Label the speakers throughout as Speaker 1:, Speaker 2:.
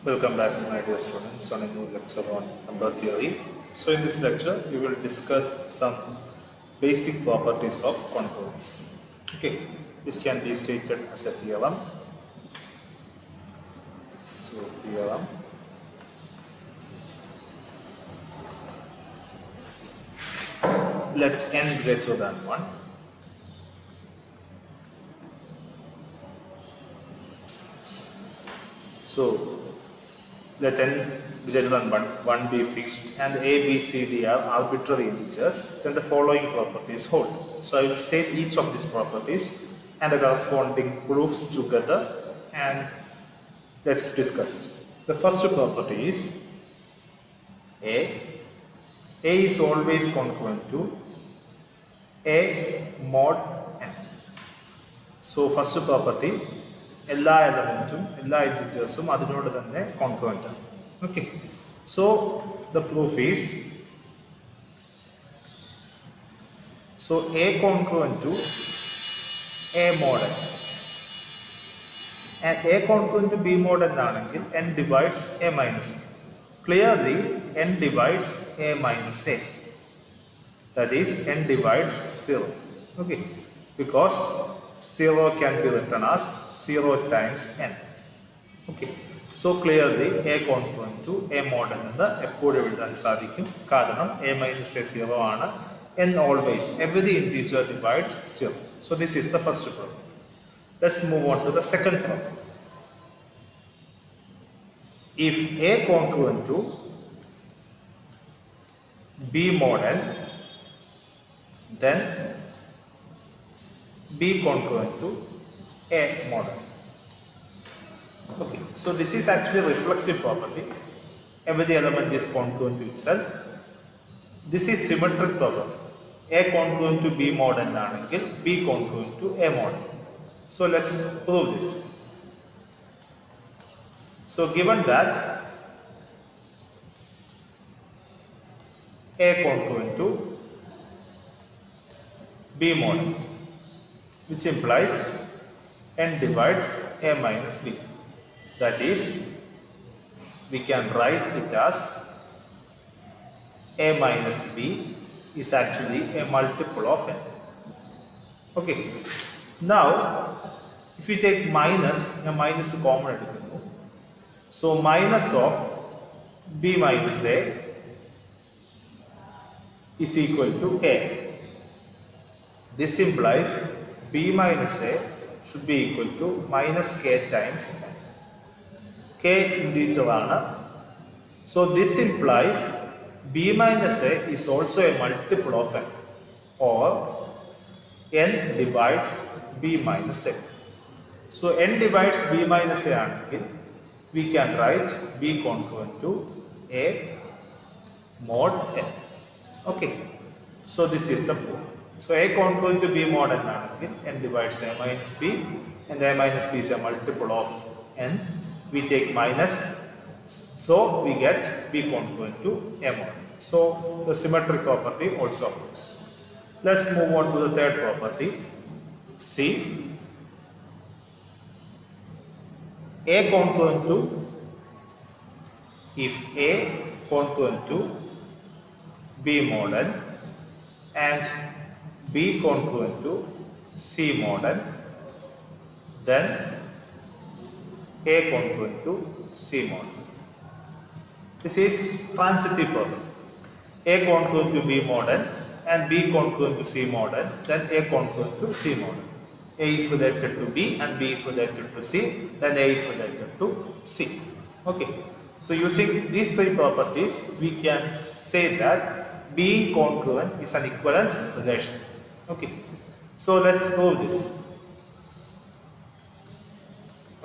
Speaker 1: Welcome back, my dear students, on a new lecture on number theory. So, in this lecture, we will discuss some basic properties of congruence. Okay, this can be stated as a theorem. So, theorem. Let n greater than 1. So, let n greater than 1 be fixed and a, b, c, d are arbitrary integers, then the following properties hold. So, I will state each of these properties and the corresponding proofs together and let's discuss. The first property is A is always congruent to A mod n. So, first property, എല്ലാ എലമെൻറ്റും എല്ലാ ഇൻറ്റിജേഴ്സും അതിനോട് തന്നെ congruent ആണ്. Okay, so the proof is a congruent to a mod n. And A congruent to B mod n ആണെങ്കിൽ n divides A minus B. Clearly, n divides A minus A. That is, n divides 0. Okay, because 0 can be written as 0 times n. Okay, so clearly A congruent to A mod n എന്ന് എപ്പോഴും എഴുതാൻ സാധിക്കും. കാരണം A minus A 0 ആണ്. n always, every integer divides 0. So this is the first problem. Let's move on to the second problem. If A congruent to B mod n, then B congruent to A mod n. Okay, so this is actually a reflexive property. Every element is congruent to itself. This is symmetric problem. A congruent to B mod n ആണെങ്കിൽ B congruent to A mod n. So let's prove this. So given that A congruent to B mod n, which implies n divides A minus B. That is, we can write it as A minus B is actually a multiple of n. Okay. Now, if we take minus, a minus common എടുക്കുന്നു. So minus of B minus A is equal to A. This implies B minus A should be equal to minus K times N. K integer ആണ്. So this implies B minus A is also a multiple of N, or N divides B minus A. So n divides B minus A ആണെങ്കിൽ we can write B congruent to A mod n. Okay, so this is the proof. So A congruent to B mod n ആണെങ്കിൽ n divides A minus B, and A minus B is a multiple of n. We take minus, so we get B congruent to A mod. So the symmetric property also works. Let's move on to the third property. C. A congruent to, if A congruent to B mod n and B congruent to C mod n, then A congruent to C mod n. This is transitive problem. A congruent to B mod n and B congruent to C mod n, then A congruent to C mod n. A is related to B and B is related to C, then A is related to C. Okay, so using these three properties, we can say that being congruent is an equivalence relation. Okay, so let's prove this.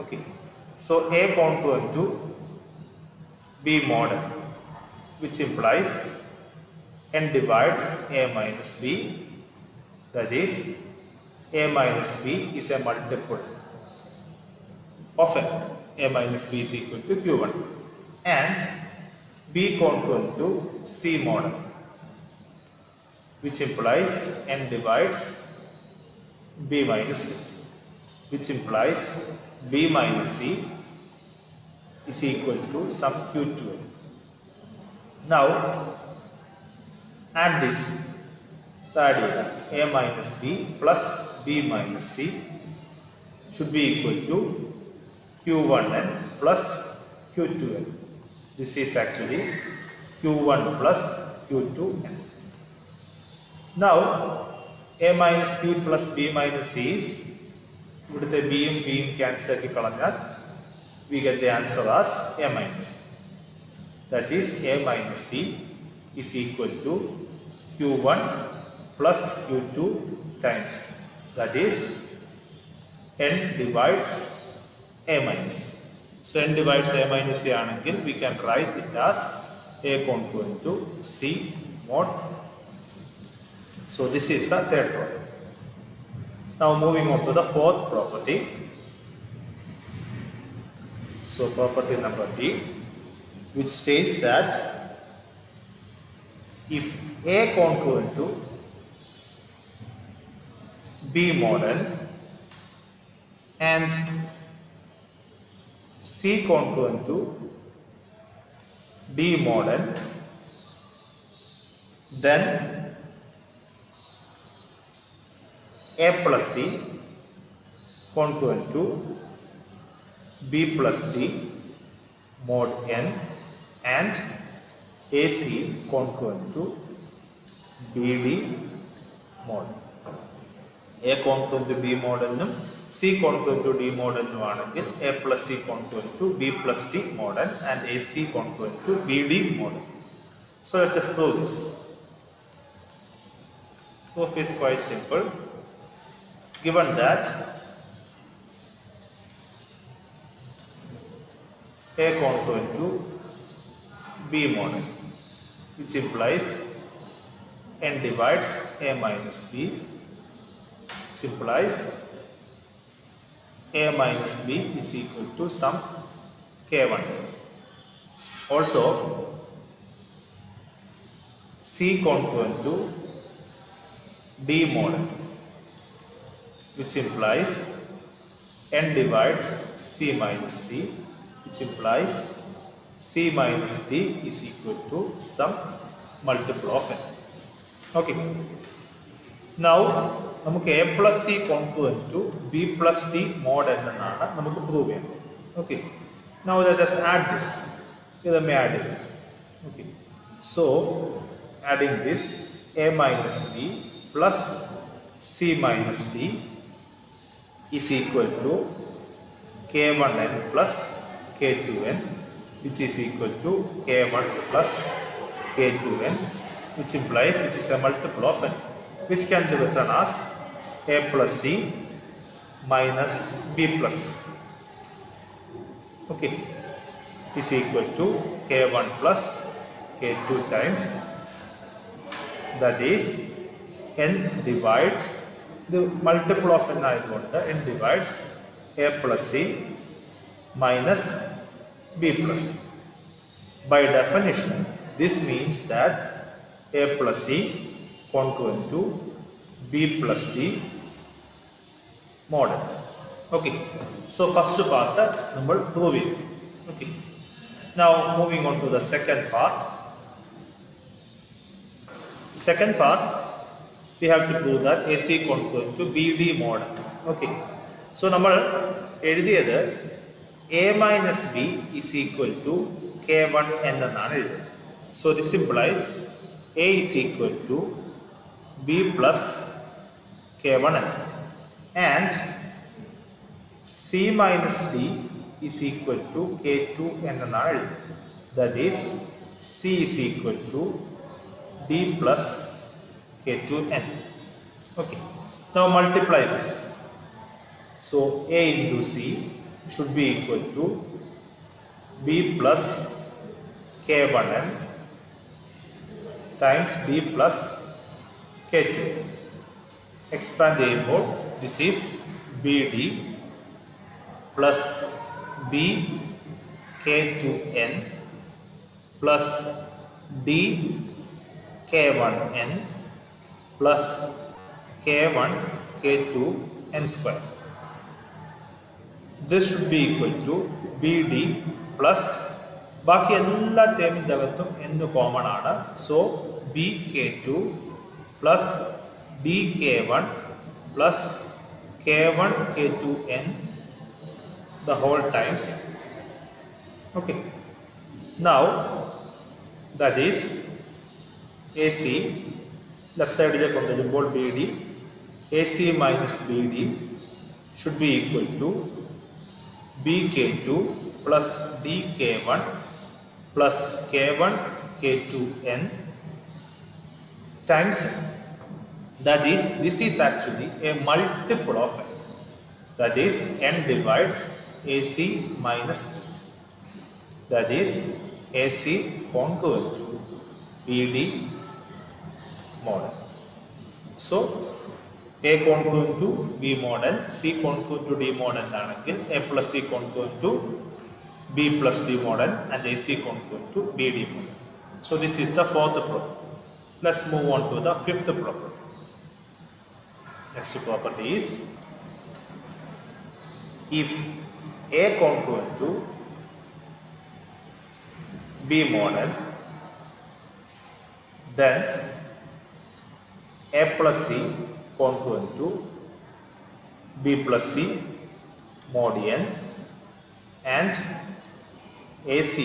Speaker 1: Okay, so A congruent to B mod n, which implies n divides A minus B, that is, A minus B is a multiple of n. A minus B is equal to Q1, and B congruent to C mod n, which implies n divides B minus C, which implies B minus C is equal to sum Q2n. Now add this. A minus B plus B minus C should be equal to Q1n plus Q2n. This is actually Q1 plus Q2n. Now A minus B plus B minus C is ഇവിടുത്തെ ബിയും ബിയും cancel ആക്കി കളഞ്ഞാൽ we get the answer as A minus C. That is A minus C is equal to Q1 plus Q2 times. That is n divides A minus C. So n divides A minus C anengil we can write it as A congruent to C mod. So this is the third property. Now moving on to the fourth property. So property number D, which states that if A congruent to B model and C congruent to D model, then A plus C congruent to B plus D mod n and AC congruent to BD mod. A congruent to B model num C congruent to D model num anengil A plus C congruent to B plus D model and AC congruent to BD model. So let us prove this. Proof is quite simple. Given that A congruent to B model, which implies n divides A minus B, which implies A minus B is equal to sum K1. Also, C congruent to D model, which implies n divides C minus D, which implies C minus D is equal to some multiple of n. Okay. Now, നമുക്ക് A plus C congruent to B plus D mod n എന്നാണ് നമുക്ക് prove ചെയ്യേണ്ടത്. Okay. Now let us add this. ഇത് നമ്മെ add ചെയ്യാം. Okay. So, adding this A minus B plus C minus D is equal to K1n plus K2n, which is equal to K1 plus K2n, which implies, which is a multiple of n, which can be written as A plus C minus B plus C. Okay, is equal to K1 plus K2 times, that is n divides the multiple of n ആയതുകൊണ്ട് n divides A plus C minus B plus D. By definition, this means that A plus C congruent to B plus D mod f. Okay, so first part നമ്മൾ prove ചെയ്യും. Okay, now moving on to the second part. Second part, we have to prove that AC congruent to BD model. Okay, so നമ്മൾ എഴുതിയത് A minus B is equal to K1 എന്നാണ് എഴുതുന്നത്. So this implies A is equal to B plus K1n and C minus D is equal to K2 എന്നാണ് എഴുതുന്നത്. That is C is equal to D plus K2n. Okay, now multiply this. So A into C should be equal to B plus K1n times B plus K2. Expand the input. This is BD plus B K2n plus D K1n plus K1 K2 n square. This should be equal to BD plus ബാക്കി എല്ലാ ടേമിൻ്റെ അകത്തും എന്ത് common ആണ്. So B K two plus D K one plus K one K two N the whole times n. Okay, now that is AC left side il kondumbol BD AC minus BD should be equal to BK2 plus DK1 plus K1 K2n times n. That is, this is actually a multiple of n. That is, n divides AC minus B. That is, AC congruent to BD mod n. So, A congruent to B mod n, C congruent to D mod n ആണെങ്കിൽ A plus C congruent to B plus D mod n and AC congruent to BD mod n. So, this is the fourth property. Let's move on to the fifth property. Next property is, if A congruent to B mod n, then A plus C congruent to B plus C mod n and AC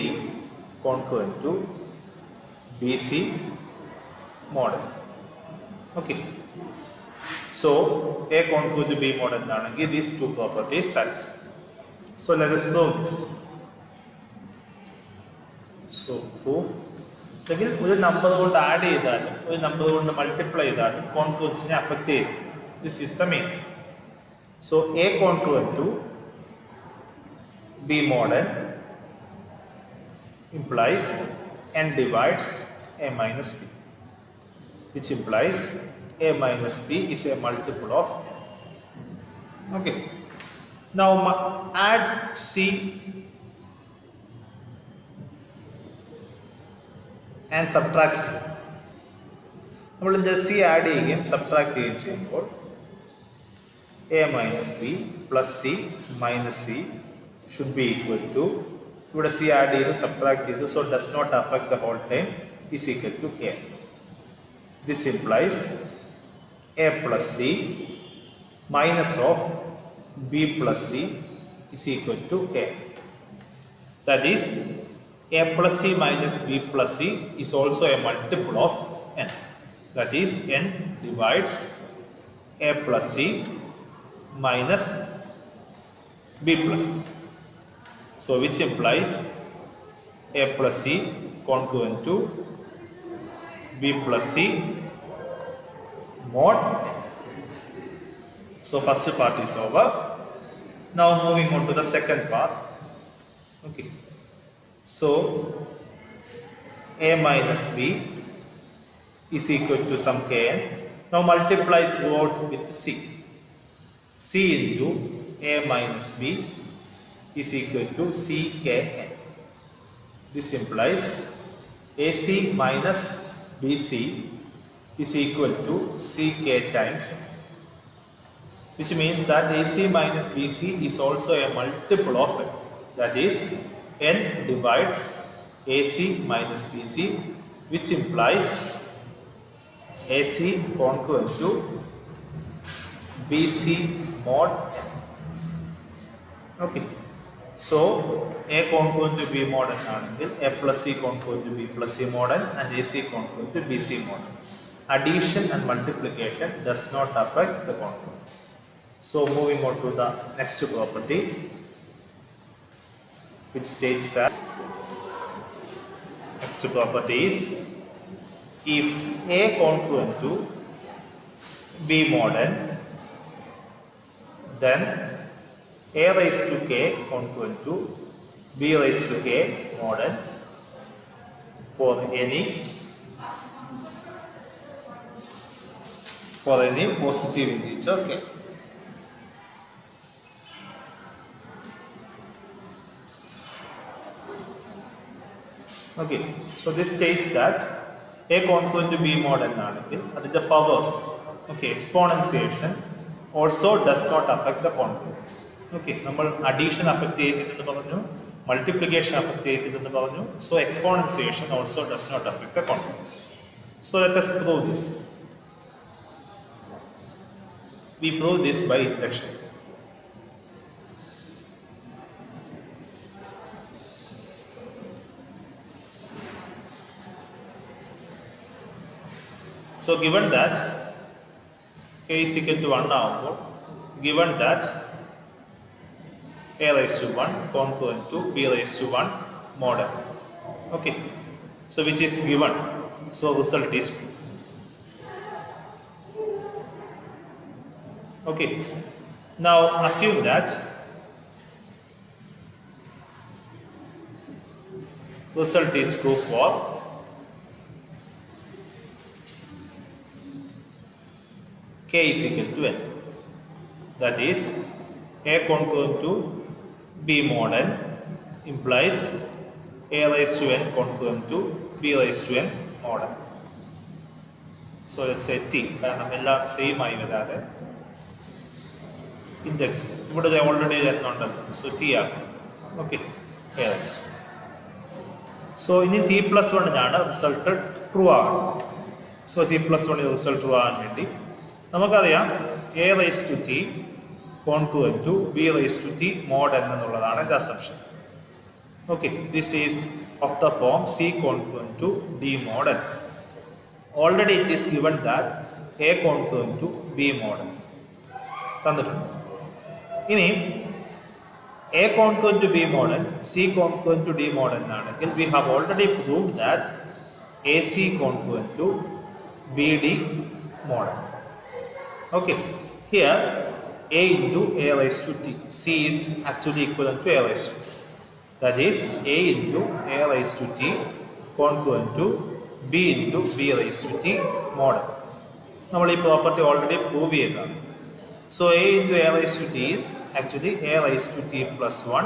Speaker 1: congruent to BC mod n. Okay. So, A congruent to B mod n ആണെങ്കിൽ these two properties satisfy. So, let us prove this. So, proof. അല്ലെങ്കിൽ ഒരു number കൊണ്ട് add ചെയ്താലും ഒരു number കൊണ്ട് multiply ചെയ്താലും കോൺക്രുവൻസിനെ affect ചെയ്യും. This is the main. So a congruent to b mod n implies n divides a minus b, which implies a minus b is a multiple of n. Okay. Now add C and subtract C. നമ്മൾ ഇതിൻ്റെ C add ചെയ്യുകയും subtract ചെയ്യുകയും ചെയ്യുമ്പോൾ A minus B plus C minus C should be equal to, ഇവിടെ C add ചെയ്തു subtract ചെയ്തു, so does not affect the whole time, is equal to K. This implies A plus C minus of B plus C is equal to K. That is, A plus C minus B plus C is also a multiple of n. That is, n divides A plus C minus B plus C. So, which implies A plus C congruent to B plus C mod n. So, first part is over. Now, moving on to the second part. Okay. So, A minus B is equal to some Kn. Now, multiply throughout with C. C into A minus B is equal to Ckn. This implies AC minus BC is equal to Ck times n, which means that AC minus BC is also a multiple of n. That is, n divides AC minus BC, which implies AC congruent to BC mod n. Okay. So, A congruent to B mod n ആണെങ്കിൽ A plus C congruent to B plus C mod n and AC congruent to BC mod n. Addition and multiplication does not affect the congruence. So, moving on to the next property, which states that next property is, if A congruent to B mod n, then A raised to K congruent to B raised to K mod n for any positive integer K. Okay, so this states that A congruent to B mod n ആണെങ്കിൽ അതിൻ്റെ powers, okay, exponentiation also does not affect the congruence. Okay, നമ്മൾ addition affect ചെയ്തില്ലെന്ന് പറഞ്ഞു, multiplication affect ചെയ്തില്ലെന്ന് പറഞ്ഞു. So exponentiation also does not affect the components. So let us prove this. We prove this by induction. So given that k is equal to 1 ആവുമ്പോൾ, given that a raised to 1 congruent to b raised to 1 mod n. Okay, so which is given, so result is true. Okay, now assume that result is true for k is equal to n. That is, a congruent to b mod n implies a raised to n congruent to b raised to n mod n. So let's say t, കാരണം എല്ലാം same ആയി വരാതെ index ഇവിടെ already തന്നുണ്ടല്ലോ, so T ആകും. Okay, a raised to. So ഇനി t plus വണ്ണിനാണ് result true ആകണം. So t plus വണ്ണിന് result true ആകാൻ വേണ്ടി നമുക്കറിയാം a raised to t congruent to b raised to t mod n എന്നുള്ളതാണ് എൻ്റെ assumption. Okay, this is of the form c congruent to d mod n. Already it is given that a congruent to b mod n തന്നിട്ടുണ്ട്. ഇനി a congruent to b mod n, c congruent to d mod n ആണെങ്കിൽ we have already proved that ac congruent to bd mod n. Okay, here a into a raised to t, c is actually equivalent to a raised to t. That is, a into a raised to t congruent to b into b raised to t mod n. നമ്മൾ ഈ property already prove ചെയ്തതാണ്. So a into a raised to t is actually a raised to t plus 1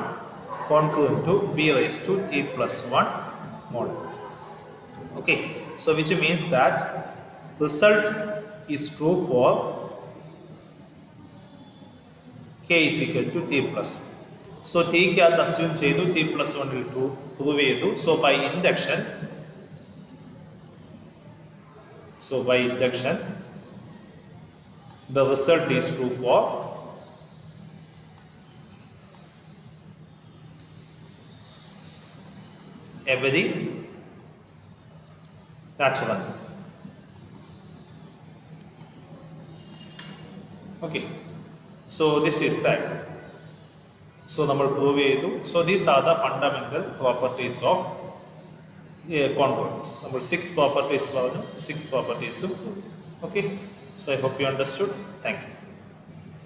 Speaker 1: congruent to b raised to t plus 1 mod n. Okay, so which means that result is true for k is equal to t plus 1. So t ക്കകത്ത് assume ചെയ്തു, t plus 1 ൽ prove ചെയ്തു. So by induction, the result is true for every natural number. Okay, so this is that. So നമ്മൾ prove ചെയ്തു. So these are the fundamental properties of congruence. നമ്മൾ 6 properties പറഞ്ഞു, 6 properties. Okay, so I hope you understood. Thank you.